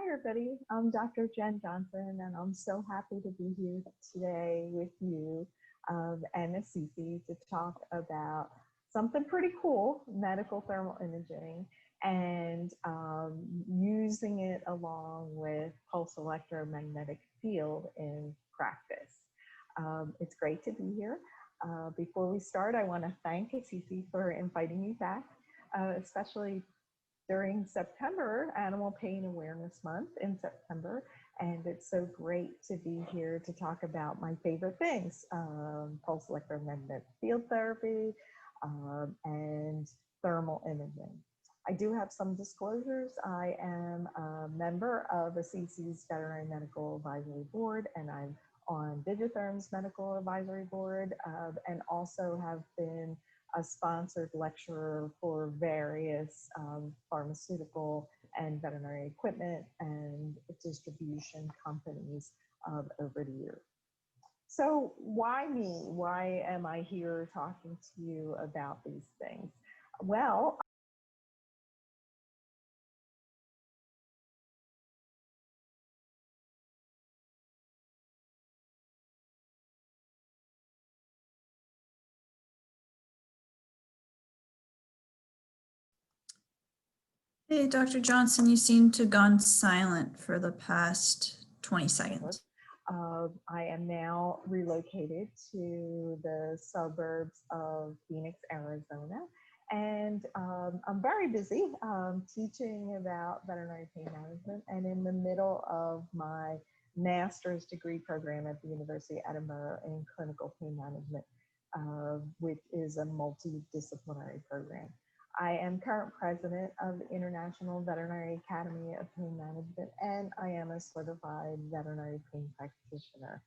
everybody. I'm Dr. Jen Johnson, and I'm so happy to be here today with you and Asisi to talk about something pretty cool, medical thermal imaging, and using it along with pulse electromagnetic field in practice. It's great to be here. Before we start, I want to thank Asisi for inviting me back, especially during September, Animal Pain Awareness Month in September, and it's so great to be here to talk about my favorite things, pulse electromagnetic field therapy and thermal imaging. I do have some disclosures. I am a member of ACC's Veterinary Medical Advisory Board, and I'm on Digitherm's Medical Advisory Board, and also have been a sponsored lecturer for various pharmaceutical and veterinary equipment and distribution companies over the years. So why me? Why am I here talking to you about these things? Well, Hey, Dr. Johnson, you seem to have gone silent for the past 20 seconds. I am now relocated to the suburbs of Phoenix, Arizona, and I'm very busy teaching about veterinary pain management, and in the middle of my master's degree program at the University of Edinburgh in clinical pain management, which is a multidisciplinary program. I am current president of the International Veterinary Academy of Pain Management, and I am a certified veterinary pain practitioner.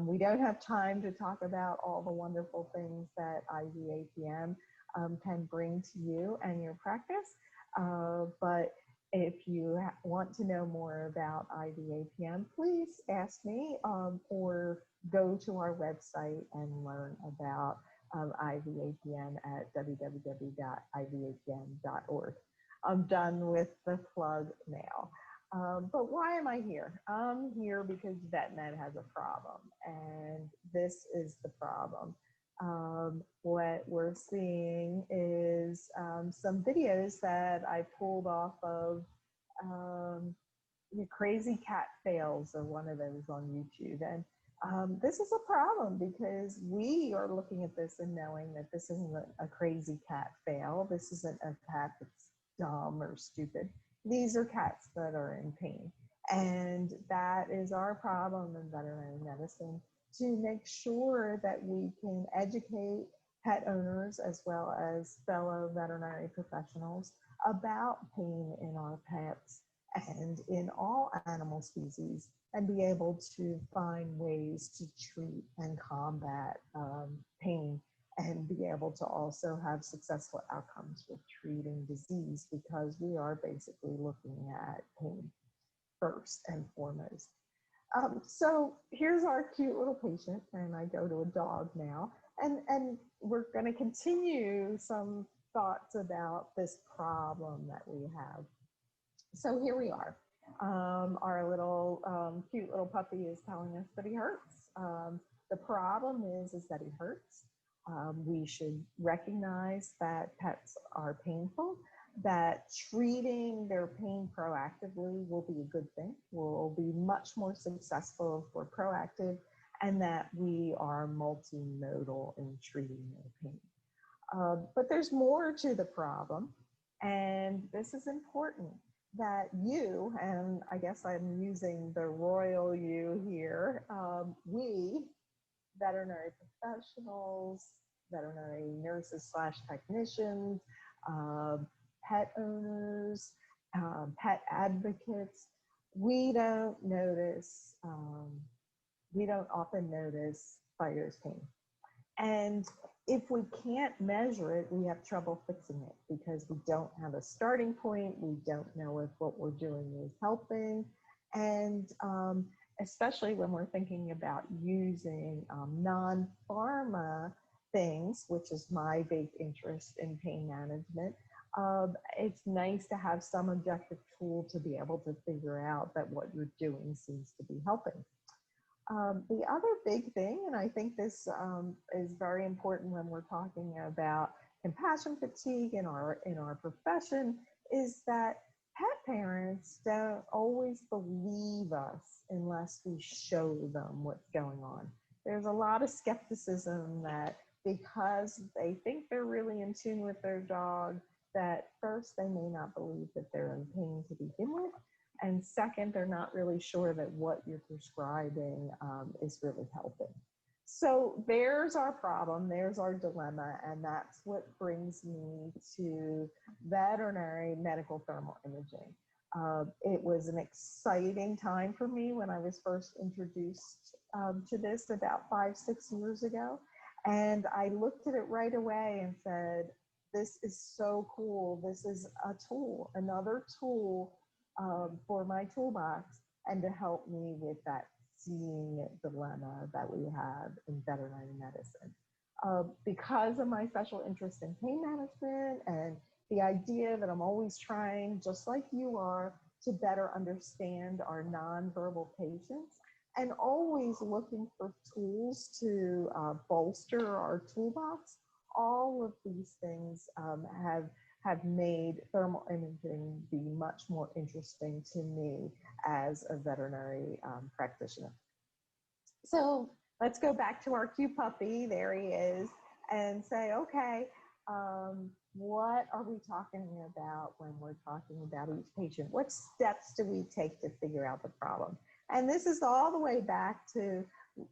We don't have time to talk about all the wonderful things that IVAPM can bring to you and your practice, but if you want to know more about IVAPM, please ask me or go to our website and learn about IVAPM at www.ivapm.org. I'm done with the plug now. But why am I here? I'm here because VetMed has a problem, and this is the problem. What we're seeing is some videos that I pulled off of Crazy Cat Fails, or one of those on YouTube. And this is a problem because we are looking at this and knowing that this isn't a crazy cat fail. This isn't a cat that's dumb or stupid. These are cats that are in pain. And that is our problem in veterinary medicine, to make sure that we can educate pet owners as well as fellow veterinary professionals about pain in our pets and in all animal species, and be able to find ways to treat and combat pain, and be able to also have successful outcomes with treating disease, because we are basically looking at pain first and foremost. So here's our cute little patient, and I go to a dog now, and we're going to continue some thoughts about this problem that we have. So here we are. Our little cute little puppy is telling us that he hurts. The problem is that he hurts. We should recognize that pets are painful, that treating their pain proactively will be a good thing. We'll be much more successful if we're proactive, and that we are multimodal in treating their pain. But there's more to the problem, and this is important, that you, and I guess I'm using the royal you here, we, veterinary professionals, veterinary nurses / technicians, pet owners, pet advocates, we don't often notice Fighter's pain. And if we can't measure it, we have trouble fixing it because we don't have a starting point. We don't know if what we're doing is helping. And especially when we're thinking about using non-pharma things, which is my big interest in pain management, It's nice to have some objective tool to be able to figure out that what you're doing seems to be helping. The other big thing, and I think this is very important when we're talking about compassion fatigue in our profession, is that pet parents don't always believe us unless we show them what's going on. There's a lot of skepticism that because they think they're really in tune with their dog, that first they may not believe that they're in pain to begin with, and second, they're not really sure that what you're prescribing is really helping. So there's our problem, there's our dilemma, and that's what brings me to veterinary medical thermal imaging. It was an exciting time for me when I was first introduced to this about 5-6 years ago. And I looked at it right away and said, this is so cool. This is a tool, another tool for my toolbox, and to help me with that seeing dilemma that we have in veterinary medicine. Because of my special interest in pain management and the idea that I'm always trying, just like you are, to better understand our nonverbal patients, and always looking for tools to bolster our toolbox, all of these things have made thermal imaging be much more interesting to me as a veterinary practitioner. So let's go back to our cute puppy, there he is, and say, okay, what are we talking about when we're talking about each patient? What steps do we take to figure out the problem? And this is all the way back to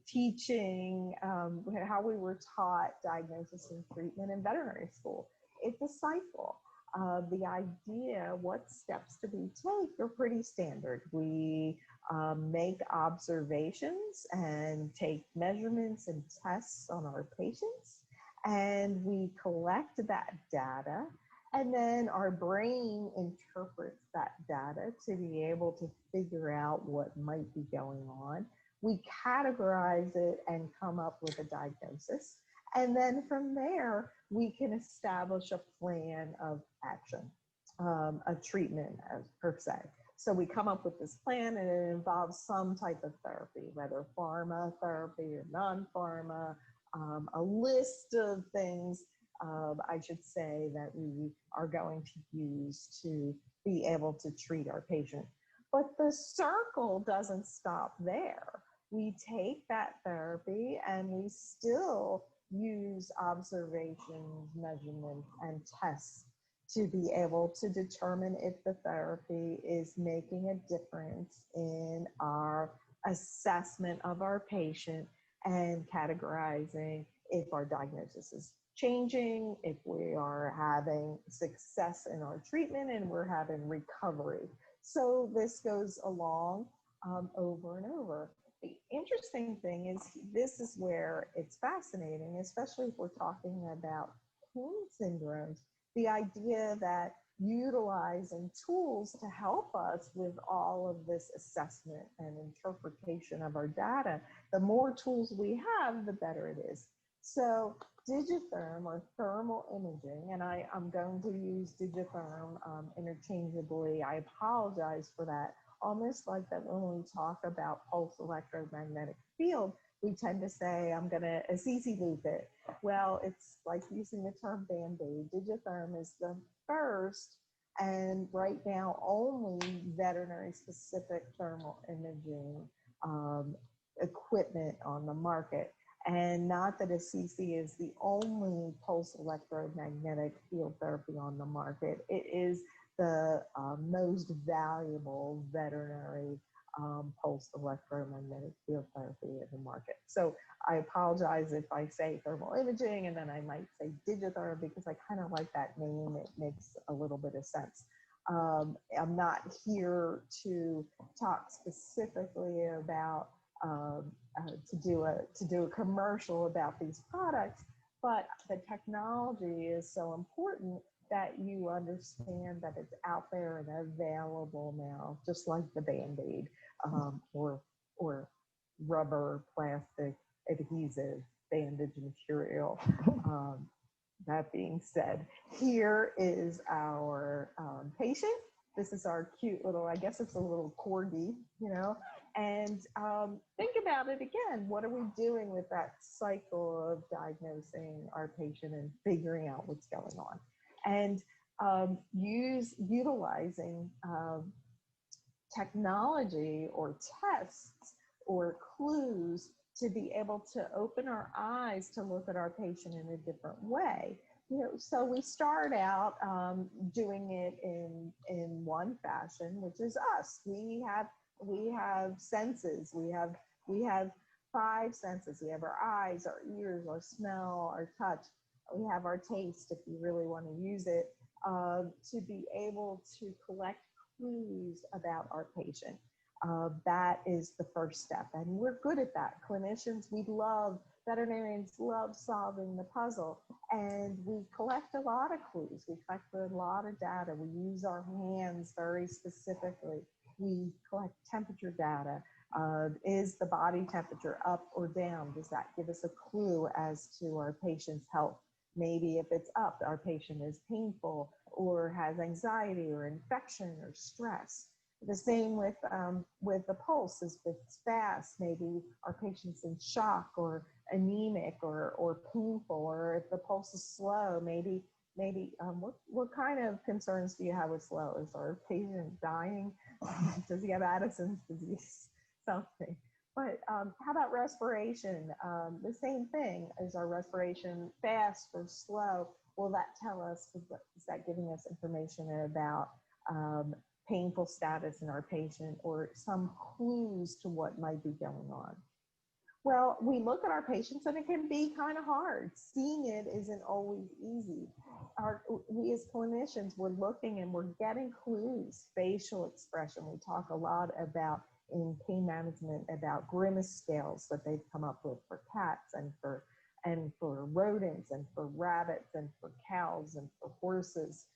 teaching how we were taught diagnosis and treatment in veterinary school. It's a cycle. The idea, what steps do we take, are pretty standard. We make observations and take measurements and tests on our patients, and we collect that data, and then our brain interprets that data to be able to figure out what might be going on. We categorize it and come up with a diagnosis. And then from there, we can establish a plan of action, a treatment per se. So we come up with this plan, and it involves some type of therapy, whether pharma therapy or non-pharma, a list of things, I should say, that we are going to use to be able to treat our patient. But the circle doesn't stop there. We take that therapy and we still use observations, measurements, and tests to be able to determine if the therapy is making a difference in our assessment of our patient and categorizing if our diagnosis is changing, if we are having success in our treatment and we're having recovery. So this goes along over and over. The interesting thing is, this is where it's fascinating, especially if we're talking about pain syndromes, the idea that utilizing tools to help us with all of this assessment and interpretation of our data, the more tools we have, the better it is. So digitherm, or thermal imaging, and I'm going to use digitherm interchangeably. I apologize for that. Almost like that when we talk about pulse electromagnetic field, we tend to say, I'm going to CC loop it. Well, it's like using the term Band-Aid. Digitherm is the first and right now only veterinary specific thermal imaging equipment on the market. And not that a CC is the only pulse electromagnetic field therapy on the market. It is the most valuable veterinary pulse electromagnetic field therapy in the market. So I apologize if I say thermal imaging and then I might say digitherm, because I kind of like that name. It makes a little bit of sense. I'm not here to talk specifically about to do a commercial about these products, but the technology is so important that you understand that it's out there and available now, just like the Band-Aid or rubber, plastic, adhesive, bandage material. That being said, here is our patient. This is our cute little, I guess it's a little corgi, you know, and think about it again. What are we doing with that cycle of diagnosing our patient and figuring out what's going on? And utilizing technology or tests or clues to be able to open our eyes to look at our patient in a different way. You know, so we start out doing it in one fashion, which is us. We have senses. We have five senses. We have our eyes, our ears, our smell, our touch. We have our taste, if you really want to use it, to be able to collect clues about our patient. That is the first step, and we're good at that. Clinicians, veterinarians love solving the puzzle, and we collect a lot of clues. We collect a lot of data. We use our hands very specifically. We collect temperature data. Is the body temperature up or down? Does that give us a clue as to our patient's health? Maybe if it's up, our patient is painful or has anxiety or infection or stress. The same with the pulse. If it's fast, maybe our patient's in shock or anemic or painful, or if the pulse is slow, maybe what kind of concerns do you have with slow? Is our patient dying? Does he have Addison's disease? Something. But how about respiration? The same thing. Is our respiration fast or slow? Will that tell us, is that giving us information about painful status in our patient or some clues to what might be going on? Well, we look at our patients and it can be kind of hard. Seeing it isn't always easy. We as clinicians, we're looking and we're getting clues, facial expression. We talk a lot about in pain management about grimace scales that they've come up with for cats and for rodents and for rabbits and for cows and for horses.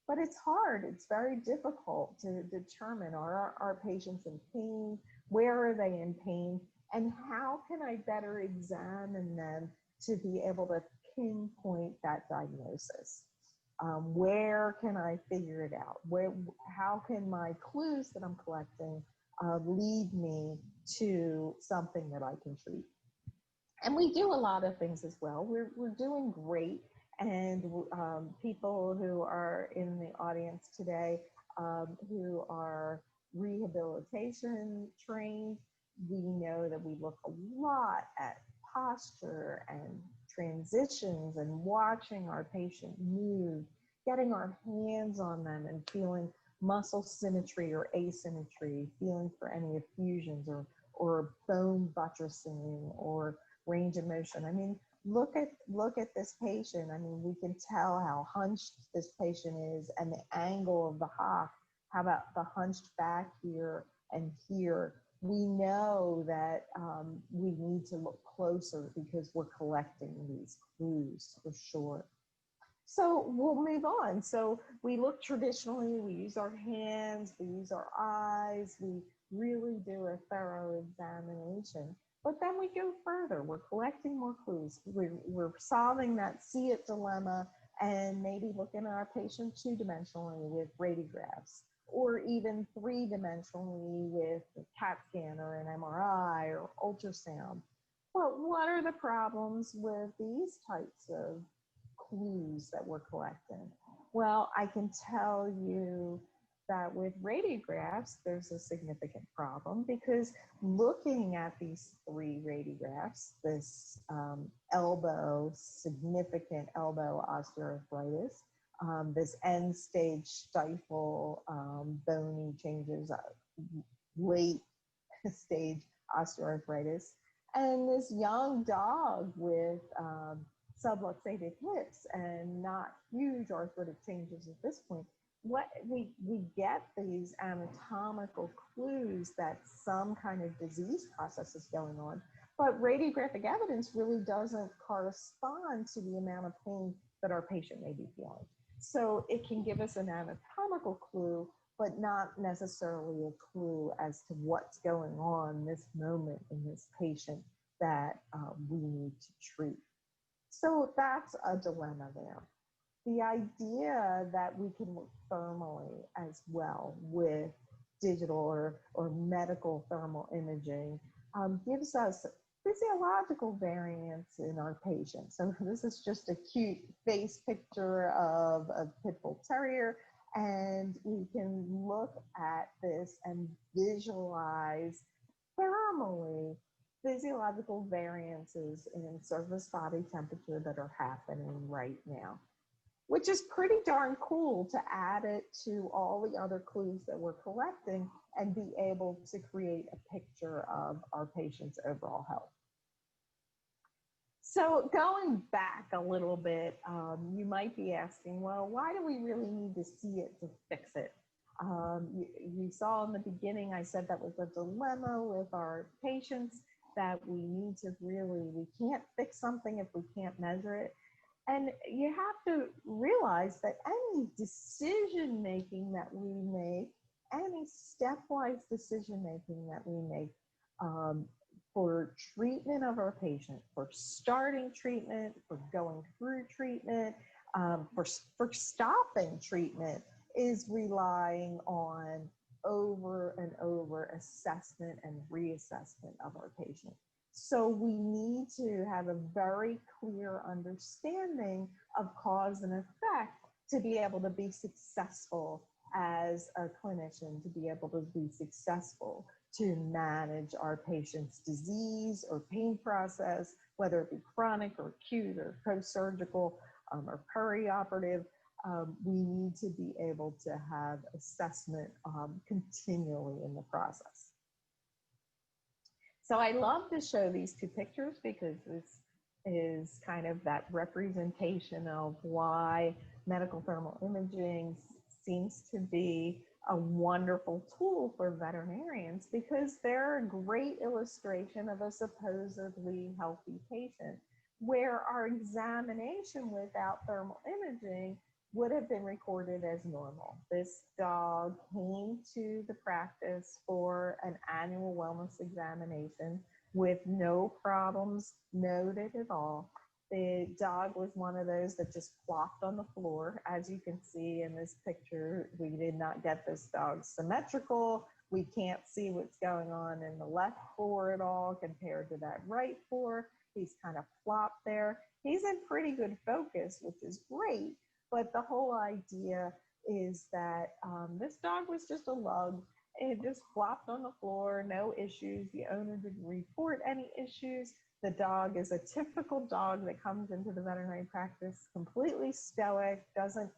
But it's hard. It's very difficult to determine, are our patients in pain? Where are they in pain? And how can I better examine them to be able to pinpoint that diagnosis? Where can I figure it out? How can my clues that I'm collecting lead me to something that I can treat? And we do a lot of things as well. We're doing great. And people who are in the audience today who are rehabilitation trained, we know that we look a lot at posture and transitions and watching our patient move, getting our hands on them and feeling muscle symmetry or asymmetry, feeling for any effusions or bone buttressing or range of motion. I mean, look at this patient. I mean, we can tell how hunched this patient is and the angle of the hock. How about the hunched back here and here? We know that we need to look closer because we're collecting these clues for sure. So we'll move on. So we look traditionally, we use our hands, we use our eyes, we really do a thorough examination. But then we go further. We're collecting more clues. We're solving that see it dilemma and maybe looking at our patient two-dimensionally with radiographs, or even three-dimensionally with a CAT scan or an MRI or ultrasound. But what are the problems with these types of clues that we're collecting? Well, I can tell you that with radiographs, there's a significant problem because looking at these three radiographs, this significant elbow osteoarthritis, this end stage stifle bony changes, late stage osteoarthritis, and this young dog with subluxated hips and not huge arthritic changes at this point. What we get these anatomical clues that some kind of disease process is going on, but radiographic evidence really doesn't correspond to the amount of pain that our patient may be feeling. So it can give us an anatomical clue, but not necessarily a clue as to what's going on this moment in this patient that we need to treat. So that's a dilemma there. The idea that we can look thermally as well with digital or medical thermal imaging gives us physiological variance in our patients. So this is just a cute face picture of a pit bull terrier, and we can look at this and visualize thermally physiological variances in surface body temperature that are happening right now, which is pretty darn cool to add it to all the other clues that we're collecting and be able to create a picture of our patient's overall health. So going back a little bit, you might be asking, well, why do we really need to see it to fix it? You saw in the beginning, I said that was a dilemma with our patients, that we need to we can't fix something if we can't measure it. And you have to realize that any decision making that we make, any stepwise decision making that we make for treatment of our patient, for starting treatment, for going through treatment, for stopping treatment, is relying on over and over assessment and reassessment of our patient. So we need to have a very clear understanding of cause and effect to be able to be successful as a clinician, to be able to be successful to manage our patient's disease or pain process, whether it be chronic or acute or post-surgical or perioperative. We need to be able to have assessment continually in the process. So I love to show these two pictures because this is kind of that representation of why medical thermal imaging seems to be a wonderful tool for veterinarians, because they're a great illustration of a supposedly healthy patient, where our examination without thermal imaging would have been recorded as normal. This dog came to the practice for an annual wellness examination with no problems noted at all. The dog was one of those that just plopped on the floor. As you can see in this picture, we did not get this dog symmetrical. We can't see what's going on in the left fore at all compared to that right fore. He's kind of plopped there. He's in pretty good focus, which is great. But the whole idea is that this dog was just a lug. It just flopped on the floor, no issues. The owner didn't report any issues. The dog is a typical dog that comes into the veterinary practice completely stoic, doesn't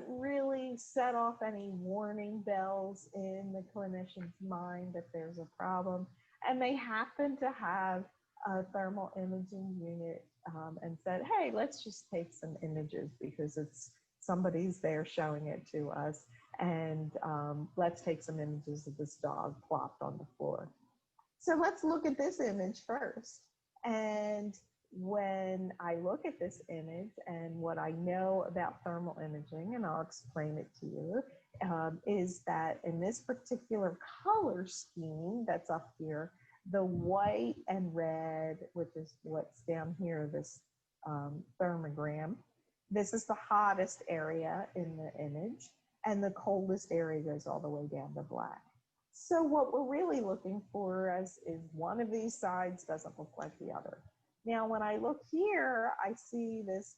really set off any warning bells in the clinician's mind that there's a problem. And they happen to have a thermal imaging unit and said, hey, let's just take some images because somebody's there showing it to us, and let's take some images of this dog plopped on the floor. So let's look at this image first. And when I look at this image and what I know about thermal imaging, and I'll explain it to you, is that in this particular color scheme that's up here, the white and red, which is what's down here, this thermogram, this is the hottest area in the image, and the coldest area goes all the way down to black. So what we're really looking for is one of these sides doesn't look like the other. Now, when I look here, I see this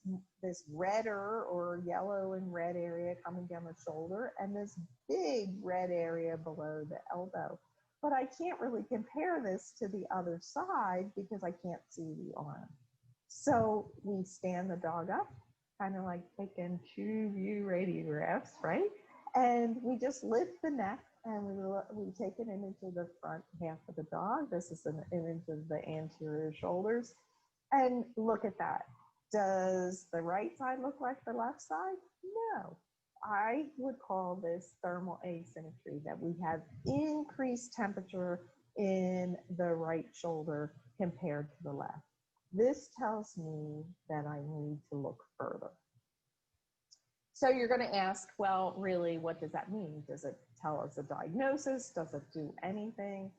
redder or yellow and red area coming down the shoulder, and this big red area below the elbow. But I can't really compare this to the other side because I can't see the arm. So we stand the dog up, kind of like taking 2 view radiographs, right? And we just lift the neck, and we take an image of the front half of the dog. This is an image of the anterior shoulders. And look at that. Does the right side look like the left side? No. I would call this thermal asymmetry, that we have increased temperature in the right shoulder compared to the left. This tells me that I need to look further. So you're going to ask, well, really, what does that mean? Does it tell us a diagnosis? Does it do anything?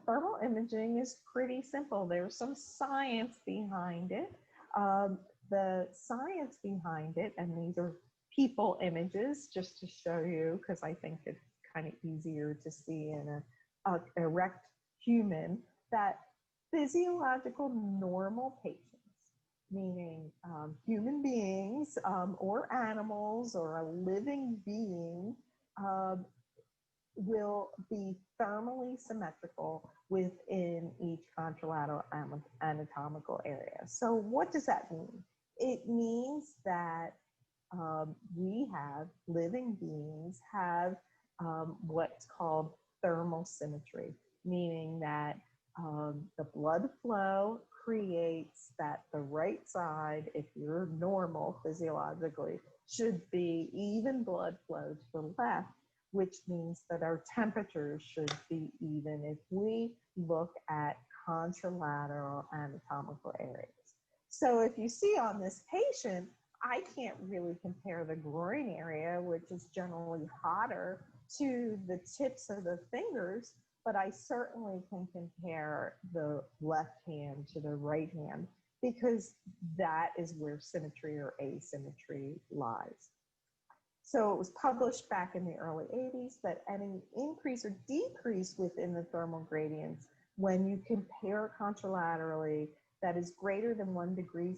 Thermal imaging is pretty simple. There's some science behind it. The science behind it, and these are people images just to show you, because I think it's kind of easier to see in a erect human, that physiological normal patients, meaning human beings or animals or a living being, will be thermally symmetrical within each contralateral anatomical area. So what does that mean? It means that we have, living beings have what's called thermal symmetry, meaning that the blood flow creates that the right side, if you're normal physiologically, should be even blood flow to the left, which means that our temperatures should be even if we look at contralateral anatomical areas. So if you see on this patient, I can't really compare the groin area, which is generally hotter, to the tips of the fingers, but I certainly can compare the left hand to the right hand, because that is where symmetry or asymmetry lies. So it was published back in the early 80s that any increase or decrease within the thermal gradients when you compare contralaterally that is greater than 1 degree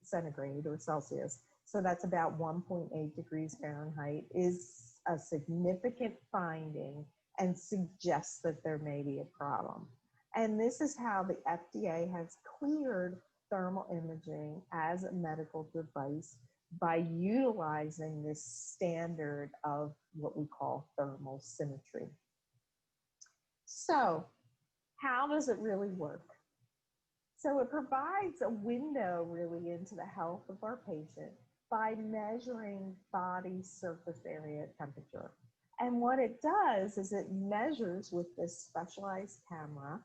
centigrade or Celsius, so that's about 1.8 degrees Fahrenheit, is a significant finding and suggests that there may be a problem. And this is how the FDA has cleared thermal imaging as a medical device by utilizing this standard of what we call thermal symmetry. So how does it really work? So it provides a window really into the health of our patient by measuring body surface area temperature. And what it does is it measures with this specialized camera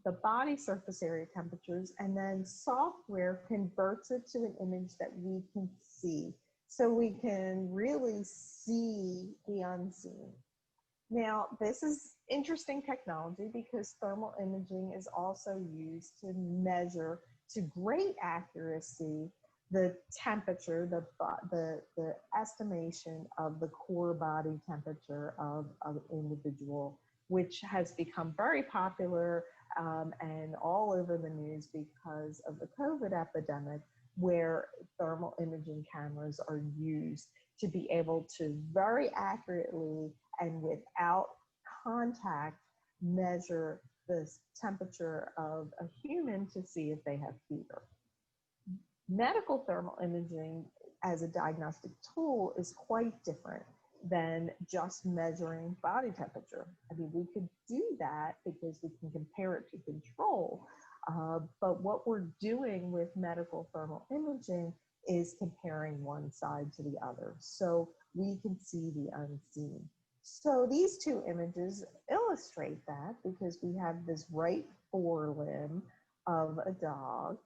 the body surface area temperatures, and then software converts it to an image that we can see. So we can really see the unseen. Now, this is interesting technology because thermal imaging is also used to measure to great accuracy the temperature, the estimation of the core body temperature of an individual, which has become very popular and all over the news because of the COVID epidemic, where thermal imaging cameras are used to be able to very accurately and without contact measure the temperature of a human to see if they have fever. Medical thermal imaging as a diagnostic tool is quite different than just measuring body temperature. I mean, we could do that because we can compare it to control, but what we're doing with medical thermal imaging is comparing one side to the other, so we can see the unseen. So these two images illustrate that, because we have this right forelimb of a dog,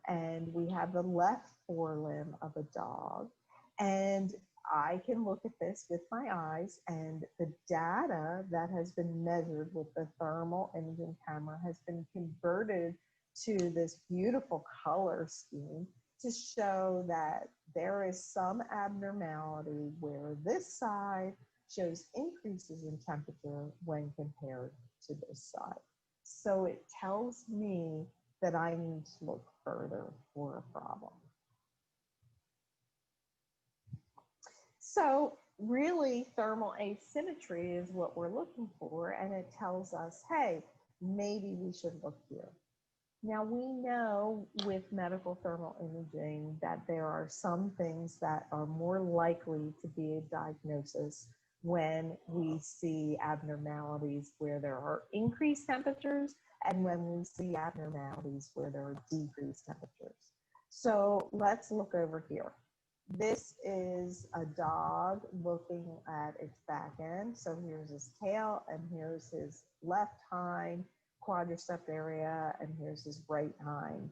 and we have the left forelimb of a dog, and I can look at this with my eyes, and the data that has been measured with the thermal imaging camera has been converted to this beautiful color scheme to show that there is some abnormality where this side shows increases in temperature when compared to this side. So it tells me that I need to look further for a problem. So really, thermal asymmetry is what we're looking for, and it tells us, hey, maybe we should look here. Now, we know with medical thermal imaging that there are some things that are more likely to be a diagnosis when we see abnormalities where there are increased temperatures and when we see abnormalities where there are decreased temperatures. So let's look over here. This is a dog looking at its back end. So here's his tail, and here's his left hind quadriceps area, and here's his right hind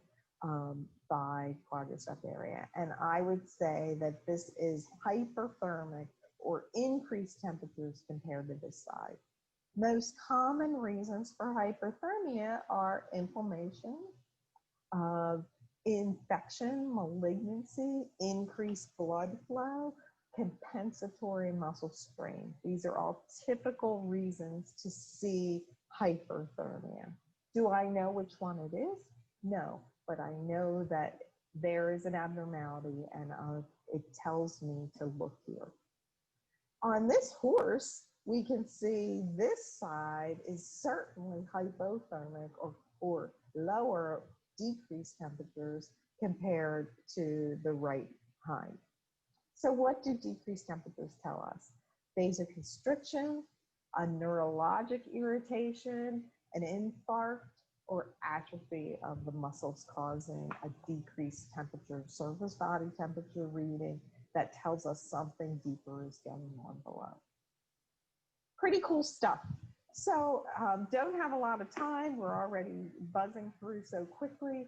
thigh quadriceps area. And I would say that this is hyperthermic or increased temperatures compared to this side. Most common reasons for hyperthermia are inflammation, infection, malignancy, increased blood flow, compensatory muscle strain. These are all typical reasons to see hyperthermia. Do I know which one it is? No, but I know that there is an abnormality and it tells me to look here. On this horse, we can see this side is certainly hypothermic or lower, decreased temperatures compared to the right hind. So what do decreased temperatures tell us? Vasoconstriction, a neurologic irritation, an infarct, or atrophy of the muscles causing a decreased temperature, surface body temperature reading that tells us something deeper is going on below. Pretty cool stuff. So don't have a lot of time. We're already buzzing through so quickly.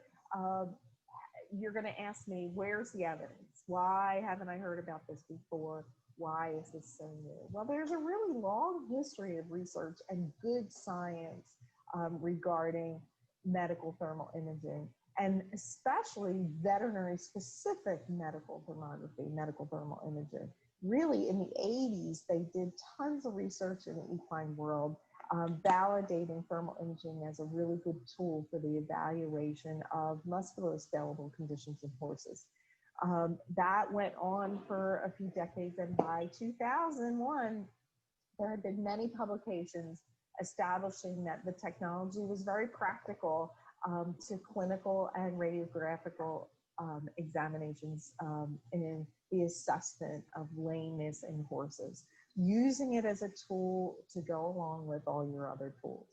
You're going to ask me, where's the evidence? Why haven't I heard about this before? Why is this so new? Well, there's a really long history of research and good science regarding medical thermal imaging, and especially veterinary specific medical thermography, medical thermal imaging. Really, in the 80s, they did tons of research in the equine world, validating thermal imaging as a really good tool for the evaluation of musculoskeletal conditions in horses. That went on for a few decades, and by 2001, there had been many publications establishing that the technology was very practical to clinical and radiographical examinations in the assessment of lameness in horses, using it as a tool to go along with all your other tools.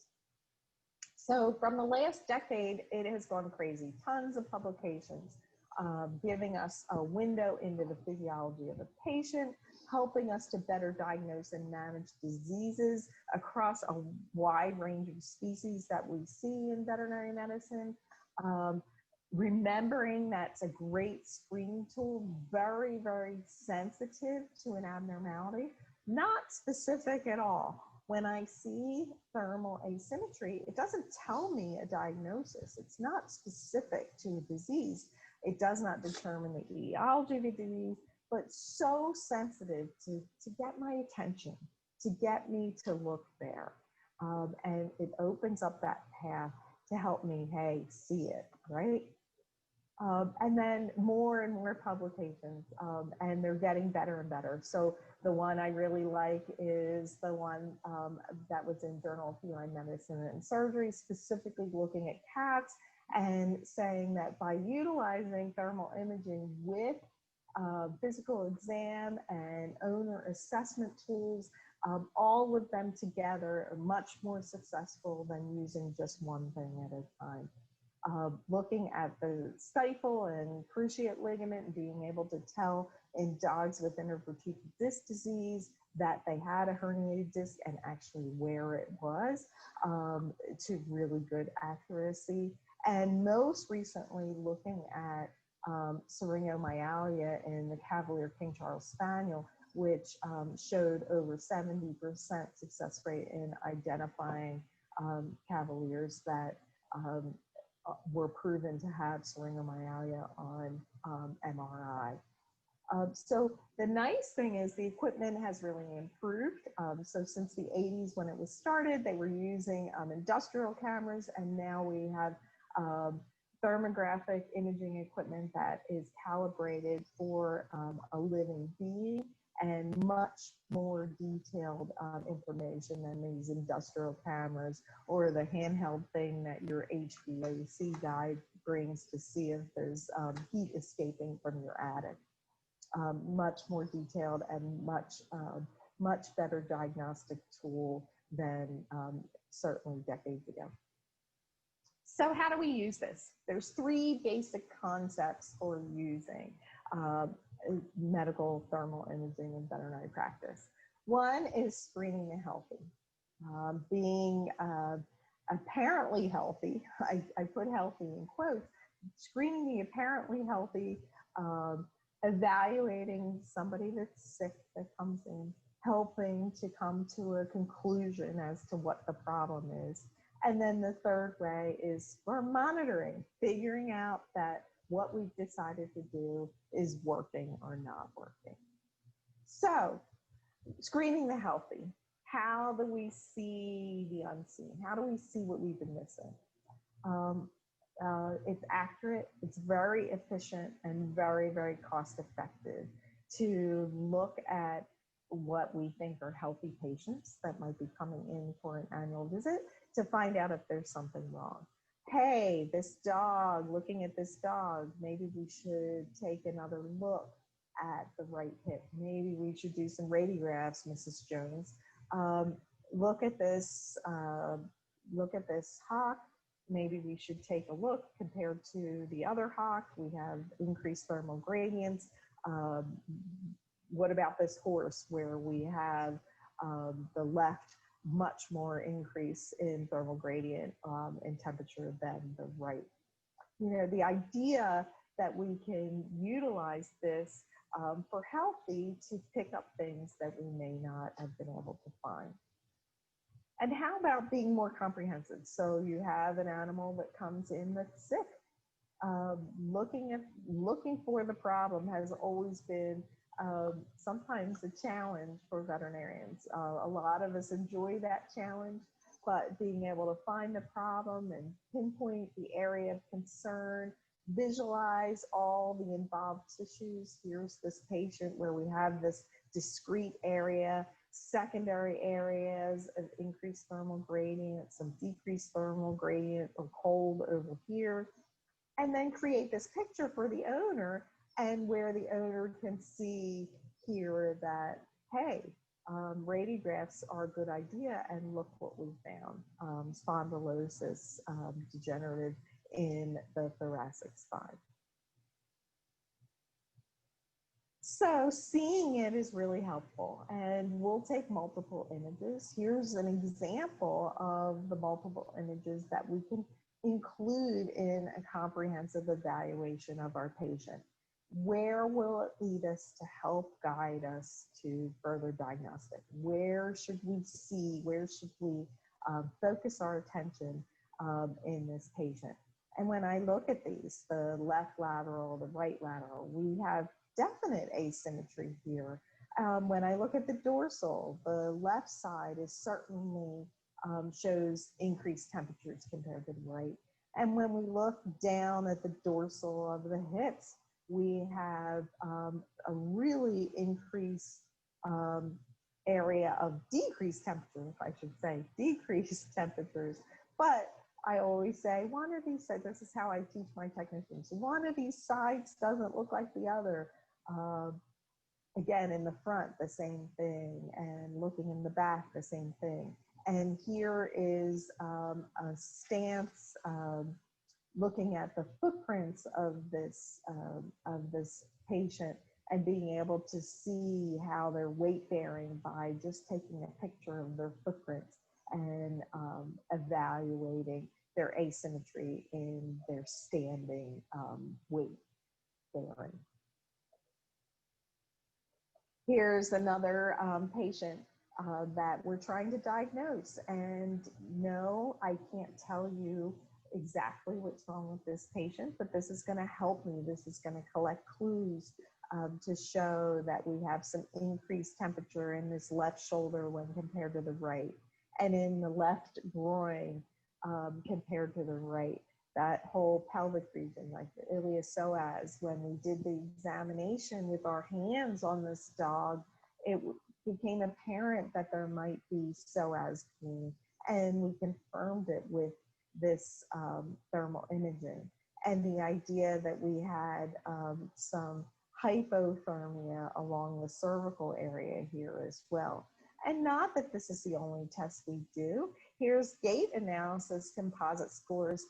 So from the last decade, it has gone crazy. Tons of publications giving us a window into the physiology of a patient, helping us to better diagnose and manage diseases across a wide range of species that we see in veterinary medicine. Remembering that's a great screening tool, very, very sensitive to an abnormality, not specific at all. When I see thermal asymmetry, it doesn't tell me a diagnosis. It's not specific to a disease. It does not determine the etiology of the disease, but so sensitive to get my attention, to get me to look there. And it opens up that path to help me, hey, see it, right? And then more and more publications, and they're getting better and better. So the one I really like is the one that was in Journal of Feline Medicine and Surgery, specifically looking at cats and saying that by utilizing thermal imaging with physical exam and owner assessment tools, all of them together are much more successful than using just one thing at a time. Looking at the stifle and cruciate ligament and being able to tell in dogs with intervertebral disc disease that they had a herniated disc and actually where it was, to really good accuracy. And most recently looking at syringomyelia in the Cavalier King Charles Spaniel, which showed over 70% success rate in identifying Cavaliers that were proven to have syringomyelia on MRI. So the nice thing is the equipment has really improved. So since the 80s when it was started, they were using industrial cameras, and now we have thermographic imaging equipment that is calibrated for a living being and much more detailed information than these industrial cameras or the handheld thing that your HVAC guy brings to see if there's heat escaping from your attic. Much more detailed and much better diagnostic tool than certainly decades ago. So how do we use this? There's three basic concepts for using medical thermal imaging in veterinary practice. One is screening the healthy. Being apparently healthy, I put healthy in quotes, screening the apparently healthy, evaluating somebody that's sick that comes in, helping to come to a conclusion as to what the problem is. And then the third way is we're monitoring, figuring out that what we've decided to do is working or not working. So, screening the healthy. How do we see the unseen? How do we see what we've been missing? It's accurate, it's very efficient, and very, very cost effective to look at what we think are healthy patients that might be coming in for an annual visit to find out if there's something wrong. Hey, this dog, looking at this dog, maybe we should take another look at the right hip. Maybe we should do some radiographs, Mrs. Jones. Look at this hock. Maybe we should take a look compared to the other hock. We have increased thermal gradients. What about this horse where we have the left much more increase in thermal gradient and temperature than the right? You know, the idea that we can utilize this for healthy to pick up things that we may not have been able to find. And how about being more comprehensive? So you have an animal that comes in that's sick. Looking for the problem has always been sometimes a challenge for veterinarians. A lot of us enjoy that challenge, but being able to find the problem and pinpoint the area of concern, visualize all the involved tissues. Here's this patient where we have this discrete area, secondary areas of increased thermal gradient, some decreased thermal gradient or cold over here, and then create this picture for the owner, and where the owner can see here that, hey, radiographs are a good idea, and look what we found, spondylosis, degenerative in the thoracic spine. So seeing it is really helpful, and we'll take multiple images. Here's an example of the multiple images that we can include in a comprehensive evaluation of our patient. Where will it lead us to help guide us to further diagnostic? Where should we see, where should we focus our attention in this patient? And when I look at these, the left lateral, the right lateral, we have definite asymmetry here. When I look at the dorsal, the left side is certainly shows increased temperatures compared to the right. And when we look down at the dorsal of the hips, we have a really increased area of decreased temperatures, I should say, decreased temperatures. But I always say, one of these sides, this is how I teach my technicians, one of these sides doesn't look like the other. Again, in the front, the same thing, and looking in the back, the same thing. And here is a stance looking at the footprints of this patient and being able to see how they're weight bearing by just taking a picture of their footprints and evaluating their asymmetry in their standing weight bearing. Here's another patient that we're trying to diagnose, and no, I can't tell you exactly what's wrong with this patient, but this is going to help me. This is going to collect clues to show that we have some increased temperature in this left shoulder when compared to the right, and in the left groin compared to the right. That whole pelvic region, like the iliopsoas, when we did the examination with our hands on this dog, it became apparent that there might be psoas pain, and we confirmed it with this thermal imaging. And the idea that we had some hypothermia along the cervical area here as well. And not that this is the only test we do. Here's gait analysis composite scores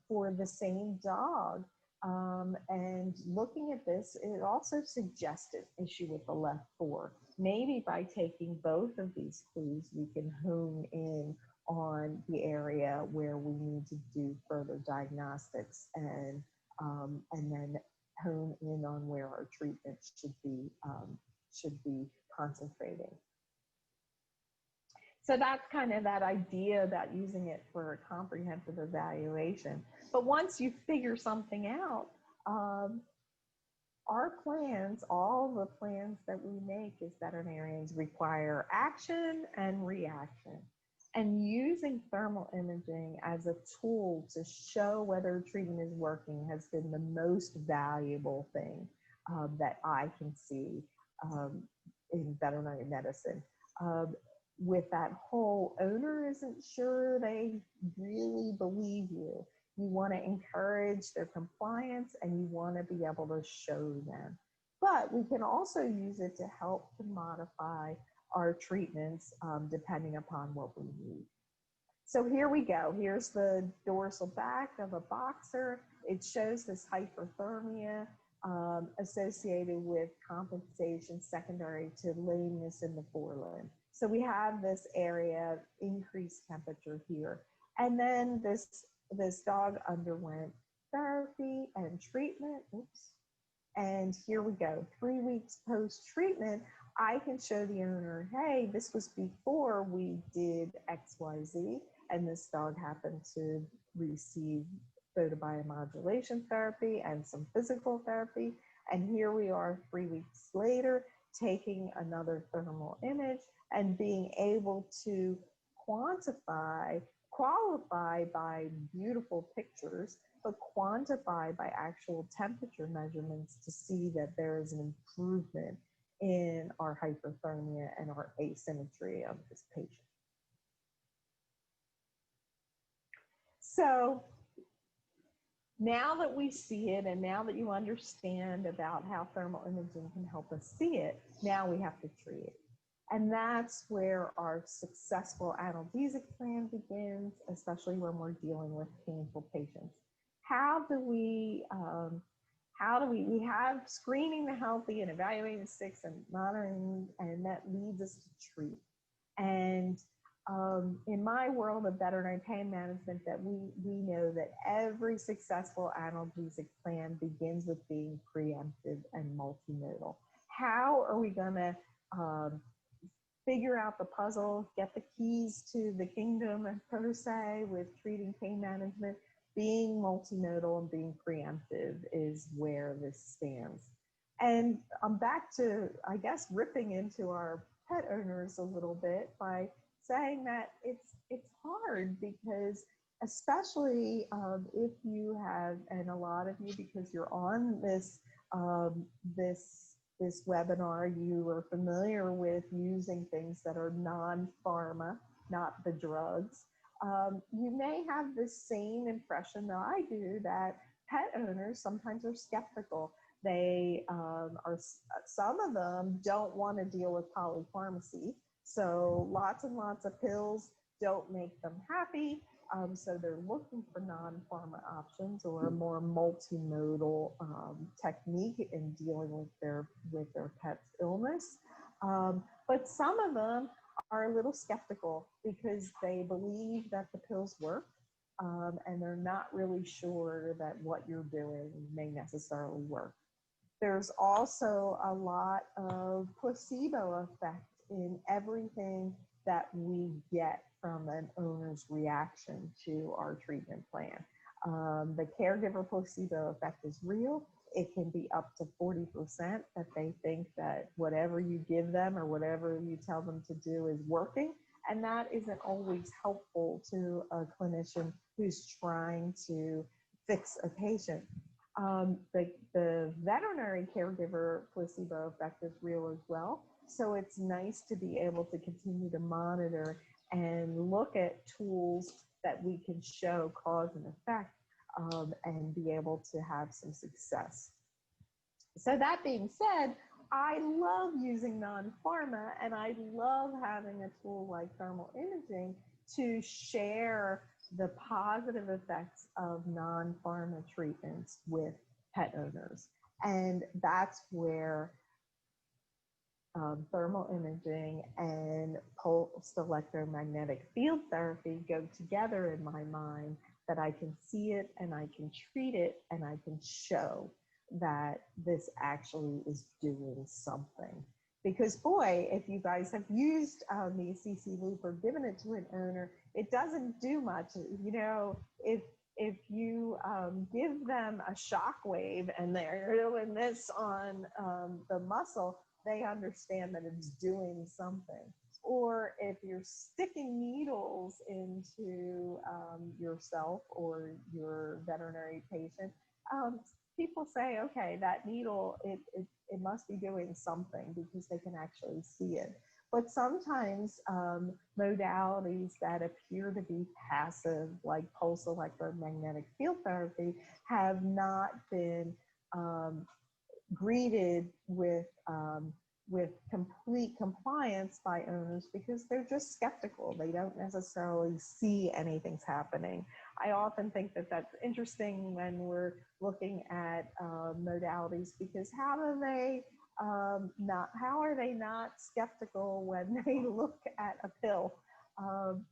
for the same dog. And looking at this, it also suggested issue with the left fore. Maybe by taking both of these clues, we can hone in on the area where we need to do further diagnostics, and then hone in on where our treatment should be concentrating. So that's kind of that idea about using it for a comprehensive evaluation. But once you figure something out, Our plans, all the plans that we make as veterinarians, require action and reaction. And using thermal imaging as a tool to show whether treatment is working has been the most valuable thing that I can see in veterinary medicine. With that whole owner isn't sure they really believe you. You want to encourage their compliance and you want to be able to show them. But we can also use it to help to modify our treatments depending upon what we need. So here we go. Here's the dorsal back of a boxer. It shows this hyperthermia associated with compensation secondary to lameness in the forelimb. So we have this area of increased temperature here. And then this dog underwent therapy and treatment. Oops. And here we go. 3 weeks post-treatment, I can show the owner, hey, this was before we did XYZ, and this dog happened to receive photobiomodulation therapy and some physical therapy. And here we are 3 weeks later, taking another thermal image and being able to quantify, qualify by beautiful pictures, but quantify by actual temperature measurements to see that there is an improvement in our hyperthermia and our asymmetry of this patient. So now that we see it, and now that you understand about how thermal imaging can help us see it, now we have to treat it. And that's where our successful analgesic plan begins, especially when we're dealing with painful patients. We have screening the healthy and evaluating the sick and monitoring, and that leads us to treat. And in my world of veterinary pain management, that we know that every successful analgesic plan begins with being preemptive and multimodal. How are we going to figure out the puzzle, get the keys to the kingdom, per se, with treating pain management? Being multimodal and being preemptive is where this stands. And I'm back to, I guess, ripping into our pet owners a little bit by saying that it's hard, because especially if you have, and a lot of you, because you're on this this webinar, you are familiar with using things that are non-pharma, not the drugs. You may have the same impression that I do, that pet owners sometimes are skeptical. They some of them don't want to deal with polypharmacy. So lots and lots of pills don't make them happy. So they're looking for non-pharma options or a more multimodal technique in dealing with their pet's illness. But some of them are a little skeptical because they believe that the pills work, and they're not really sure that what you're doing may necessarily work. There's also a lot of placebo effect in everything that we get from an owner's reaction to our treatment plan. The caregiver placebo effect is real. It can be up to 40% that they think that whatever you give them or whatever you tell them to do is working. And that isn't always helpful to a clinician who's trying to fix a patient. The veterinary caregiver placebo effect is real as well. So it's nice to be able to continue to monitor and look at tools that we can show cause and effect, and be able to have some success. So that being said, I love using non-pharma, and I love having a tool like thermal imaging to share the positive effects of non-pharma treatments with pet owners. And that's where thermal imaging and pulsed electromagnetic field therapy go together in my mind, that I can see it and I can treat it and I can show that this actually is doing something. Because boy, if you guys have used the CC loop or given it to an owner, it doesn't do much. You know, if if you give them a shock wave and they're doing this on the muscle, they understand that it's doing something. Or if you're sticking needles into yourself or your veterinary patient, people say, okay, that needle, it must be doing something because they can actually see it. But sometimes modalities that appear to be passive, like pulse electromagnetic field therapy, have not been greeted with complete compliance by owners because they're just skeptical. They don't necessarily see anything's happening. I often think that that's interesting when we're looking at modalities, because how are they not skeptical when they look at a pill?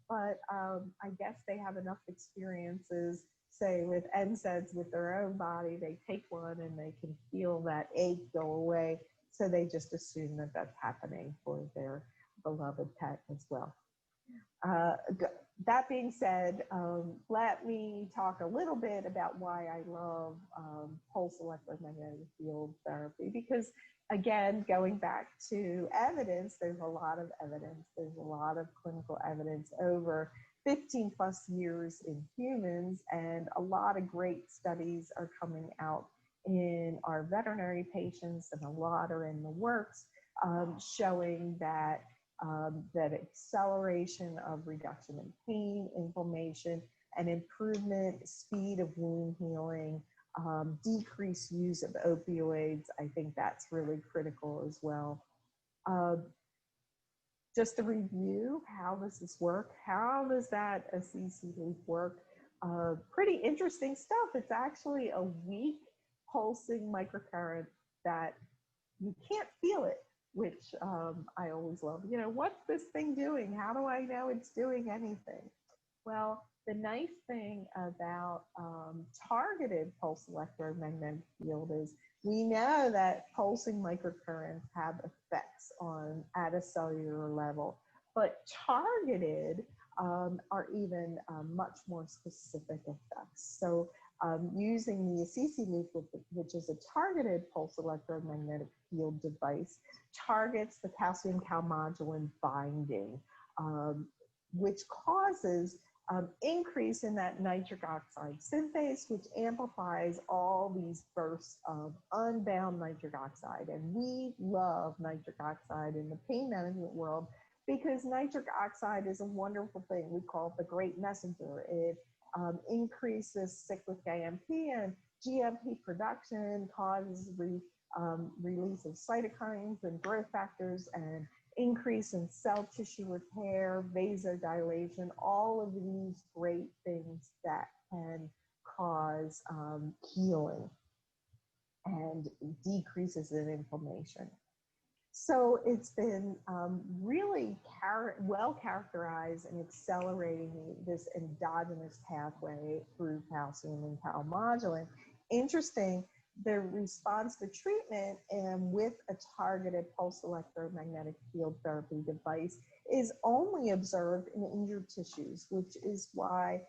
But I guess they have enough experiences, say with NSAIDs with their own body. They take one and they can feel that ache go away. So they just assume that that's happening for their beloved pet as well. That being said, let me talk a little bit about why I love pulse electromagnetic field therapy, because again, going back to evidence, there's a lot of evidence. There's a lot of clinical evidence over 15 plus years in humans, and a lot of great studies are coming out in our veterinary patients, and a lot are in the works, showing that that acceleration of reduction in pain, inflammation, and improvement, speed of wound healing, decreased use of opioids. I think that's really critical as well. Just to review how does this work? How does that CC loop work? Pretty interesting stuff. It's actually a weak pulsing microcurrent that you can't feel it, which I always love. You know, what's this thing doing? How do I know it's doing anything? Well, the nice thing about targeted pulse electromagnetic field is we know that pulsing microcurrents have effects at a cellular level, but targeted are even much more specific effects. So using the CC loop, which is a targeted pulse electromagnetic field device, targets the calcium calmodulin binding, which causes increase in that nitric oxide synthase, which amplifies all these bursts of unbound nitric oxide. And we love nitric oxide in the pain management world because nitric oxide is a wonderful thing. We call it the great messenger. It increases cyclic AMP and GMP production, causes release of cytokines and growth factors, and increase in cell tissue repair, vasodilation, all of these great things that can cause healing and decreases in inflammation. So it's been really well characterized in accelerating this endogenous pathway through calcium and calmodulin. Interesting, the response to treatment and with a targeted pulse electromagnetic field therapy device is only observed in injured tissues, which is why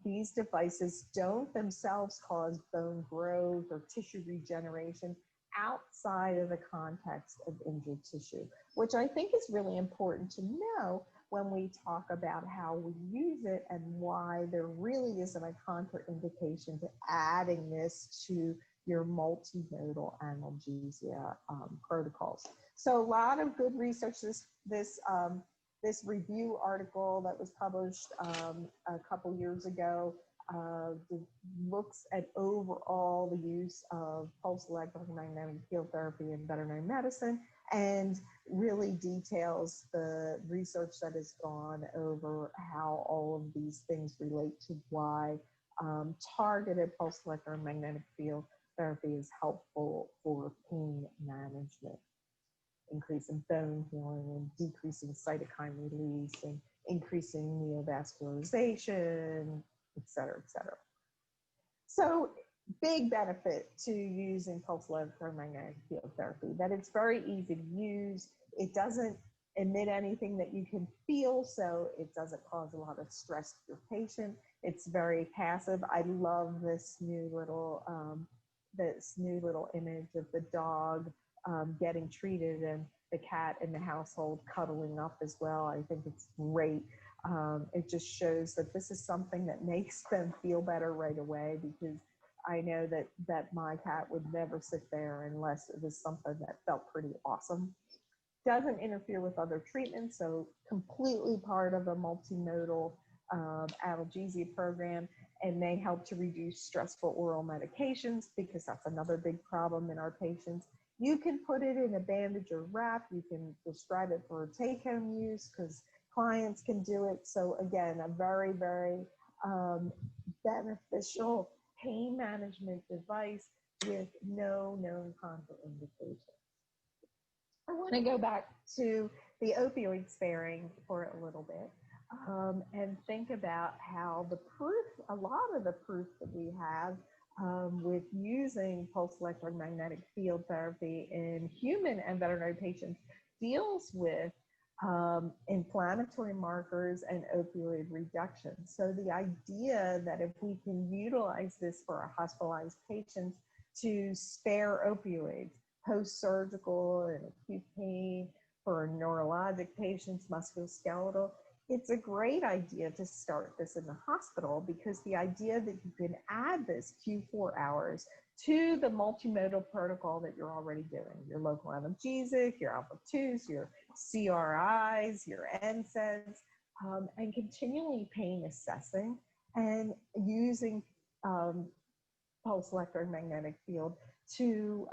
these devices don't themselves cause bone growth or tissue regeneration outside of the context of injured tissue, which I think is really important to know when we talk about how we use it and why there really isn't a contraindication to adding this to your multimodal analgesia protocols. So a lot of good research. This review article that was published a couple years ago looks at overall the use of pulse electromagnetic field therapy in veterinary medicine and really details the research that has gone over how all of these things relate to why targeted pulse electromagnetic field therapy is helpful for pain management, increasing bone healing and decreasing cytokine release and increasing neovascularization, et cetera, et cetera. So big benefit to using pulse electromagnetic field therapy, that it's very easy to use. It doesn't emit anything that you can feel, so it doesn't cause a lot of stress to your patient. It's very passive. I love this new little image of the dog getting treated and the cat in the household cuddling up as well. I think it's great. It just shows that this is something that makes them feel better right away, because I know that my cat would never sit there unless it was something that felt pretty awesome. Doesn't interfere with other treatments, so completely part of a multimodal analgesia program, and may help to reduce stressful oral medications, because that's another big problem in our patients. You can put it in a bandage or wrap. You can prescribe it for take-home use, because clients can do it. So again, a very, very beneficial pain management device with no known contraindications. I want to go back to the opioid sparing for a little bit and think about how the proof, a lot of the proof that we have with using pulse electromagnetic field therapy in human and veterinary patients deals with inflammatory markers and opioid reduction. So the idea that if we can utilize this for our hospitalized patients to spare opioids, post-surgical and acute pain for neurologic patients, musculoskeletal, it's a great idea to start this in the hospital, because the idea that you can add this Q4 hours to the multimodal protocol that you're already doing, your local analgesic, your alpha 2s, your CRIs, your NSAIDs, and continually pain assessing and using pulse electromagnetic field to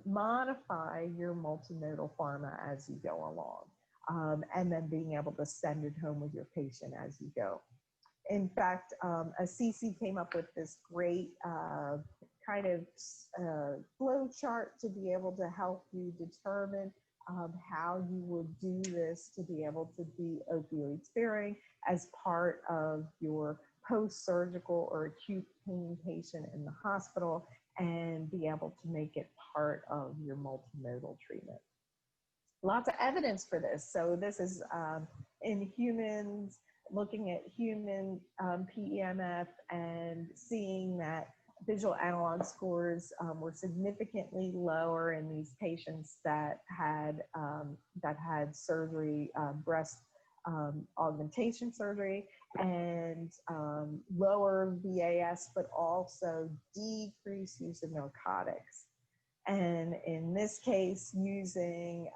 modify your multimodal pharma as you go along, and then being able to send it home with your patient as you go. In fact, a CC came up with this great kind of flow chart to be able to help you determine how you would do this to be able to be opioid sparing as part of your post-surgical or acute pain patient in the hospital, and be able to make it part of your multimodal treatment. Lots of evidence for this. So this is in humans, looking at human tPEMF and seeing that visual analog scores were significantly lower in these patients that had surgery, breast augmentation surgery, and lower VAS, but also decreased use of narcotics. And in this case, using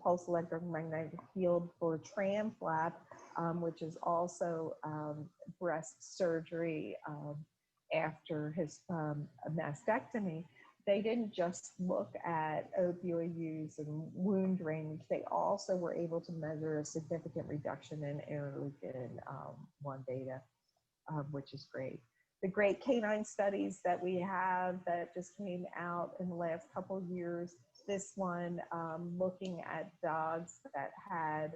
pulse electromagnetic field for tram flap, which is also breast surgery after his mastectomy, they didn't just look at opioid use and wound drainage, they also were able to measure a significant reduction in interleukin-1 data, which is great. The great canine studies that we have that just came out in the last couple of years, this one looking at dogs that had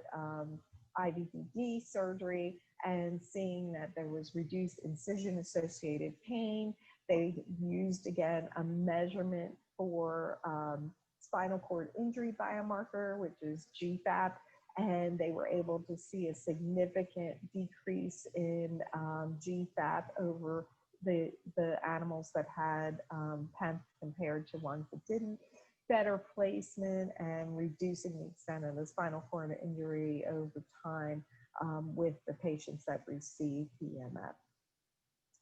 IVPD surgery and seeing that there was reduced incision-associated pain. They used, again, a measurement for spinal cord injury biomarker, which is GFAP, and they were able to see a significant decrease in GFAP over the animals that had PEMF compared to ones that didn't. Better placement and reducing the extent of the spinal cord injury over time with the patients that receive PEMF.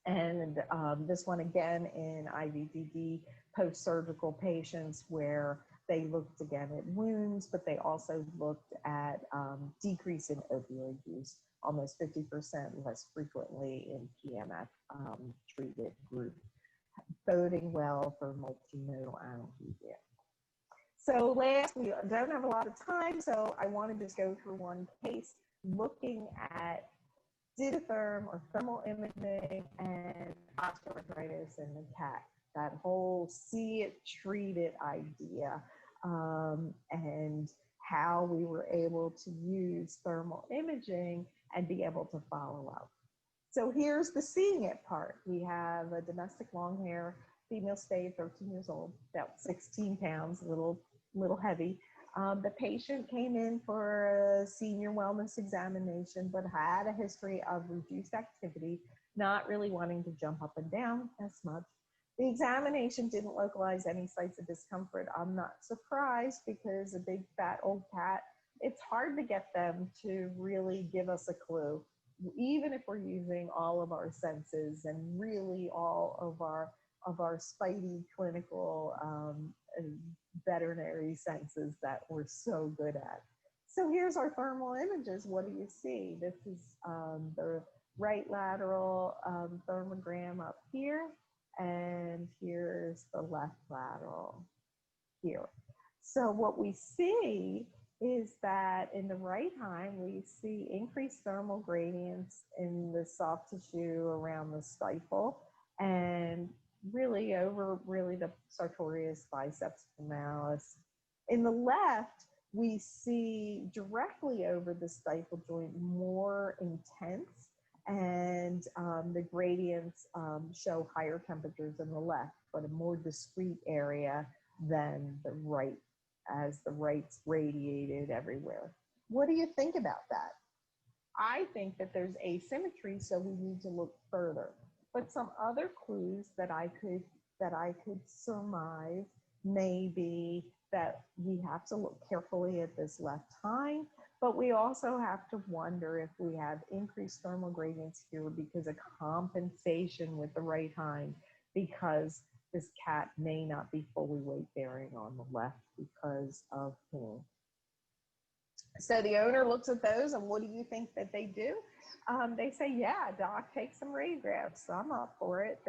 And this one again in IVDD post-surgical patients, where they looked again at wounds, but they also looked at decrease in opioid use, almost 50% less frequently in PEMF treated group, boding well for multimodal analgesia. So last, we don't have a lot of time, so I want to just go through one case looking at Ditotherm or thermal imaging and osteoarthritis in the cat. That whole see it, treat it idea, and how we were able to use thermal imaging and be able to follow up. So here's the seeing it part. We have a domestic long hair female spayed, 13 years old, about 16 pounds, a little heavy. The patient came in for a senior wellness examination, but had a history of reduced activity, not really wanting to jump up and down as much. The examination didn't localize any sites of discomfort. I'm not surprised because a big fat old cat, it's hard to get them to really give us a clue, even if we're using all of our senses and really all of our spidey clinical veterinary senses that we're so good at. So here's our thermal images. What do you see? This is the right lateral thermogram up here, and here's the left lateral here. So what we see is that in the right hind, we see increased thermal gradients in the soft tissue around the stifle and really over the sartorius, biceps femoris. In the left, we see directly over the stifle joint more intense, and the gradients show higher temperatures in the left, but a more discrete area than the right, as the right's radiated everywhere. What do you think about that? I think that there's asymmetry, so we need to look further. But some other clues that I could surmise may be that we have to look carefully at this left hind, but we also have to wonder if we have increased thermal gradients here because of compensation with the right hind, because this cat may not be fully weight bearing on the left because of pain. So the owner looks at those, and what do you think that they do? They say, yeah, doc, take some radiographs. I'm up for it.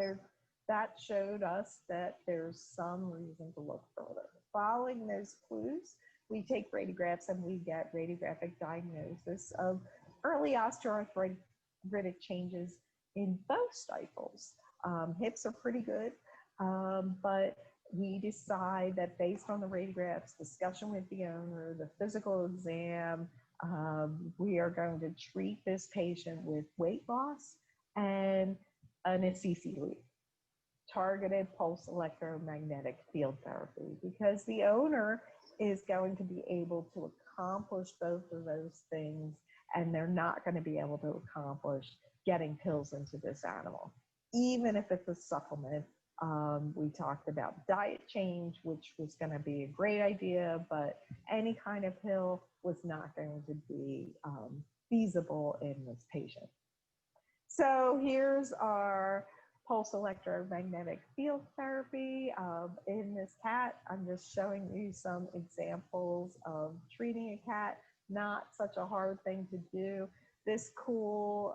That showed us that there's some reason to look further. Following those clues, we take radiographs and we get radiographic diagnosis of early osteoarthritic changes in both stifles. Hips are pretty good, but we decide that based on the radiographs, discussion with the owner, the physical exam, we are going to treat this patient with weight loss and an CCD, targeted pulse electromagnetic field therapy, because the owner is going to be able to accomplish both of those things, and they're not going to be able to accomplish getting pills into this animal, even if it's a supplement. We talked about diet change, which was going to be a great idea, but any kind of pill was not going to be feasible in this patient. So here's our pulse electromagnetic field therapy. In this cat, I'm just showing you some examples of treating a cat. Not such a hard thing to do. This cool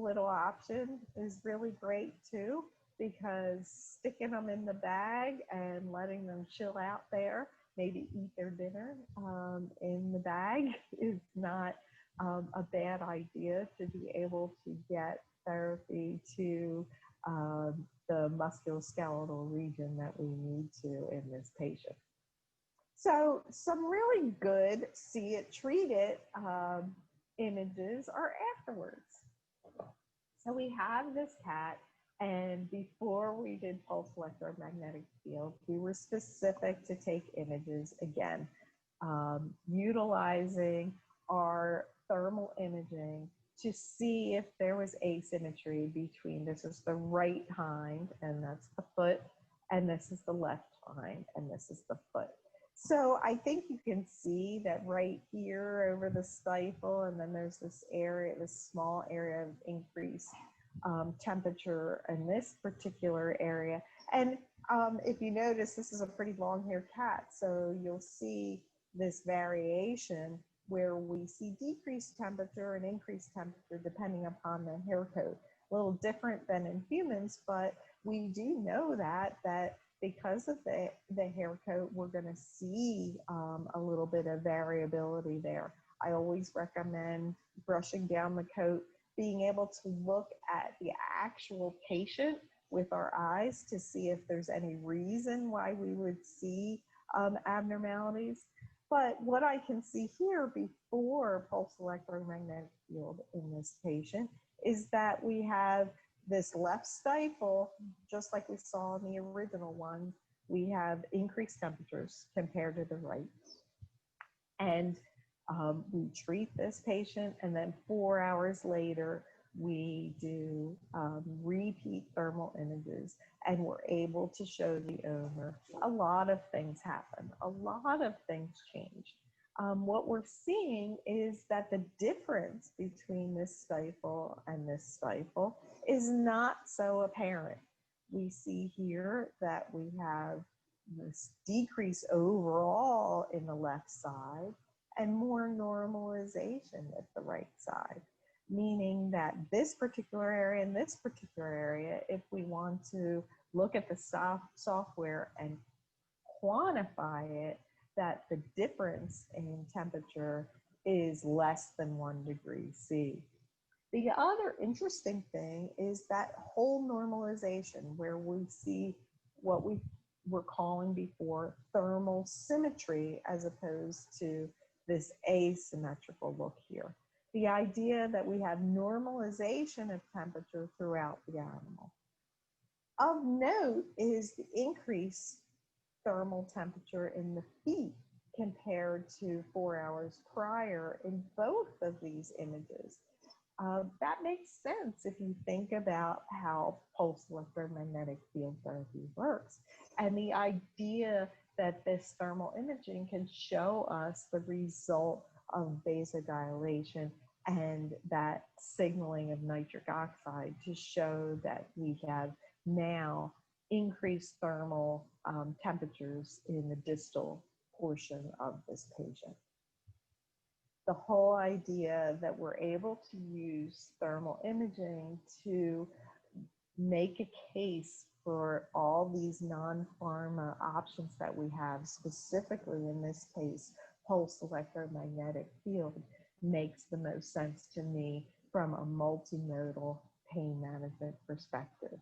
little option is really great too, because sticking them in the bag and letting them chill out there, maybe eat their dinner in the bag, is not a bad idea to be able to get therapy to the musculoskeletal region that we need to in this patient. So some really good see it, treat it images are afterwards. So we have this cat, and before we did pulse electromagnetic field, we were specific to take images again, utilizing our thermal imaging to see if there was asymmetry between, this is the right hind, and that's the foot, and this is the left hind, and this is the foot. So I think you can see that right here over the stifle, and then there's this area, this small area of increased temperature in this particular area. And if you notice, this is a pretty long-haired cat, so you'll see this variation where we see decreased temperature and increased temperature depending upon the hair coat. A little different than in humans, but we do know that because of the hair coat, we're going to see a little bit of variability there. I always recommend brushing down the coat, being able to look at the actual patient with our eyes to see if there's any reason why we would see abnormalities. But what I can see here before pulse electromagnetic field in this patient is that we have this left stifle, just like we saw in the original one, we have increased temperatures compared to the right. And we treat this patient, and then 4 hours later, we do repeat thermal images, and we're able to show the owner a lot of things happen, a lot of things change. What we're seeing is that the difference between this stifle and this stifle is not so apparent. We see here that we have this decrease overall in the left side and more normalization at the right side, meaning that this particular area and this particular area, if we want to look at the software and quantify it, that the difference in temperature is less than 1 degree C. The other interesting thing is that whole normalization, where we see what we were calling before thermal symmetry as opposed to this asymmetrical look here. The idea that we have normalization of temperature throughout the animal. Of note is the increased thermal temperature in the feet compared to 4 hours prior in both of these images. That makes sense if you think about how pulse electromagnetic field therapy works, and the idea that this thermal imaging can show us the result of vasodilation and that signaling of nitric oxide to show that we have now increased thermal temperatures in the distal portion of this patient. The whole idea that we're able to use thermal imaging to make a case for all these non-pharma options that we have, specifically in this case, pulse electromagnetic field, makes the most sense to me from a multimodal pain management perspective.